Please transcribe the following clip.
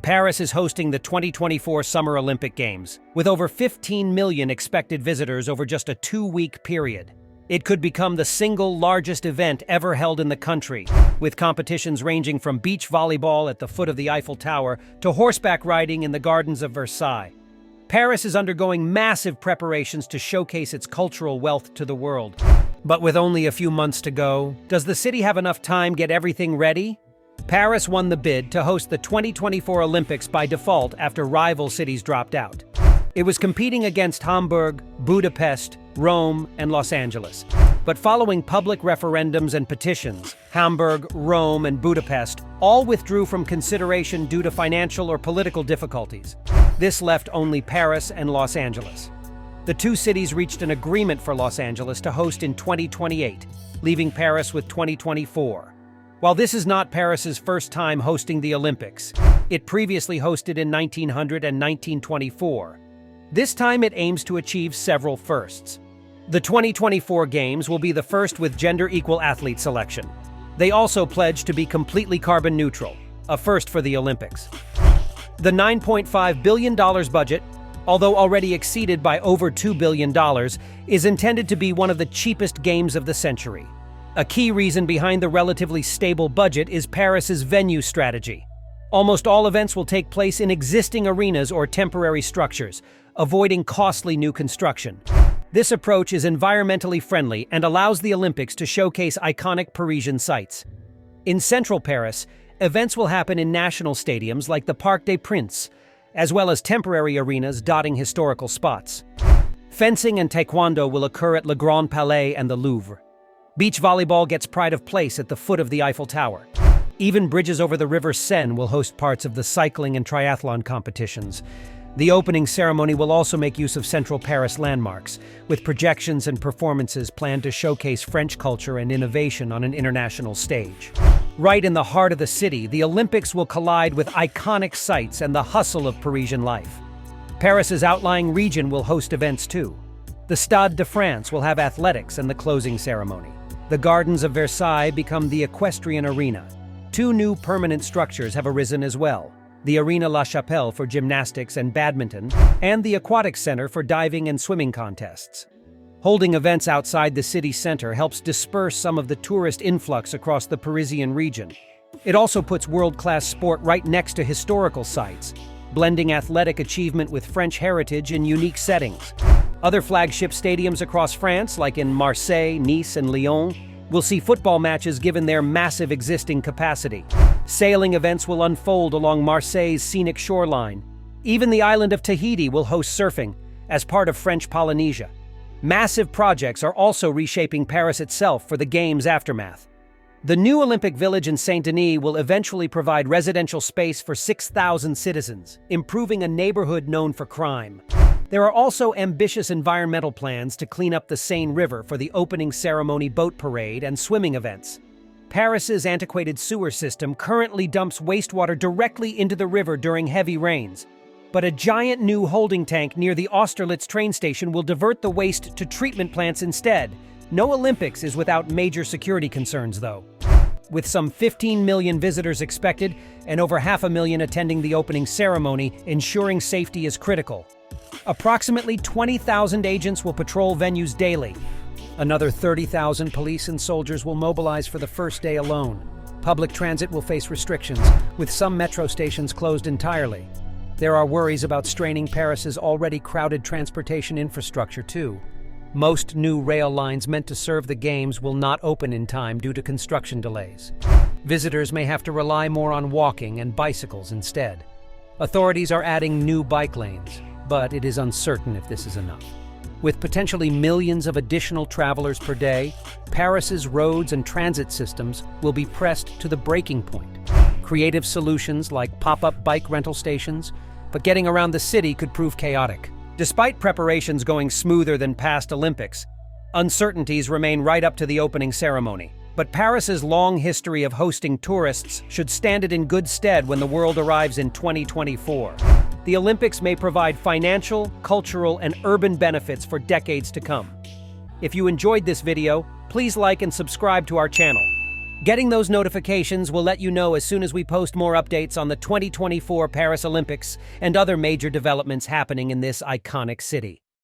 Paris is hosting the 2024 Summer Olympic Games, with over 15 million expected visitors over just a 2-week period. It could become the single largest event ever held in the country, with competitions ranging from beach volleyball at the foot of the Eiffel Tower to horseback riding in the gardens of Versailles. Paris is undergoing massive preparations to showcase its cultural wealth to the world. But with only a few months to go, does the city have enough time to get everything ready? Paris won the bid to host the 2024 Olympics by default after rival cities dropped out. It was competing against Hamburg, Budapest, Rome, and Los Angeles. But following public referendums and petitions, Hamburg, Rome, and Budapest all withdrew from consideration due to financial or political difficulties. This left only Paris and Los Angeles. The two cities reached an agreement for Los Angeles to host in 2028, leaving Paris with 2024. While this is not Paris's first time hosting the Olympics, it previously hosted in 1900 and 1924. This time it aims to achieve several firsts. The 2024 Games will be the first with gender-equal athlete selection. They also pledge to be completely carbon neutral, a first for the Olympics. The $9.5 billion budget, although already exceeded by over $2 billion, is intended to be one of the cheapest games of the century. A key reason behind the relatively stable budget is Paris's venue strategy. Almost all events will take place in existing arenas or temporary structures, avoiding costly new construction. This approach is environmentally friendly and allows the Olympics to showcase iconic Parisian sites. In central Paris, events will happen in national stadiums like the Parc des Princes, as well as temporary arenas dotting historical spots. Fencing and taekwondo will occur at Le Grand Palais and the Louvre. Beach volleyball gets pride of place at the foot of the Eiffel Tower. Even bridges over the River Seine will host parts of the cycling and triathlon competitions. The opening ceremony will also make use of central Paris landmarks, with projections and performances planned to showcase French culture and innovation on an international stage. Right in the heart of the city, the Olympics will collide with iconic sites and the hustle of Parisian life. Paris's outlying region will host events too. The Stade de France will have athletics and the closing ceremony. The gardens of Versailles become the equestrian arena. 2 new permanent structures have arisen as well: the Arena La Chapelle for gymnastics and badminton, and the Aquatic Center for diving and swimming contests. Holding events outside the city center helps disperse some of the tourist influx across the Parisian region. It also puts world-class sport right next to historical sites, blending athletic achievement with French heritage in unique settings. Other flagship stadiums across France, like in Marseille, Nice, and Lyon, will see football matches given their massive existing capacity. Sailing events will unfold along Marseille's scenic shoreline. Even the island of Tahiti will host surfing as part of French Polynesia. Massive projects are also reshaping Paris itself for the Games' aftermath. The new Olympic Village in Saint-Denis will eventually provide residential space for 6,000 citizens, improving a neighborhood known for crime. There are also ambitious environmental plans to clean up the Seine River for the opening ceremony, boat parade, and swimming events. Paris's antiquated sewer system currently dumps wastewater directly into the river during heavy rains. But a giant new holding tank near the Austerlitz train station will divert the waste to treatment plants instead. No Olympics is without major security concerns, though. With some 15 million visitors expected and over 500,000 attending the opening ceremony, ensuring safety is critical. Approximately 20,000 agents will patrol venues daily. Another 30,000 police and soldiers will mobilize for the first day alone. Public transit will face restrictions, with some metro stations closed entirely. There are worries about straining Paris's already crowded transportation infrastructure, too. Most new rail lines meant to serve the Games will not open in time due to construction delays. Visitors may have to rely more on walking and bicycles instead. Authorities are adding new bike lanes, but it is uncertain if this is enough. With potentially millions of additional travelers per day, Paris's roads and transit systems will be pressed to the breaking point. Creative solutions like pop-up bike rental stations, but getting around the city could prove chaotic. Despite preparations going smoother than past Olympics, uncertainties remain right up to the opening ceremony. But Paris's long history of hosting tourists should stand it in good stead when the world arrives in 2024. The Olympics may provide financial, cultural, and urban benefits for decades to come. If you enjoyed this video, please like and subscribe to our channel. Getting those notifications will let you know as soon as we post more updates on the 2024 Paris Olympics and other major developments happening in this iconic city.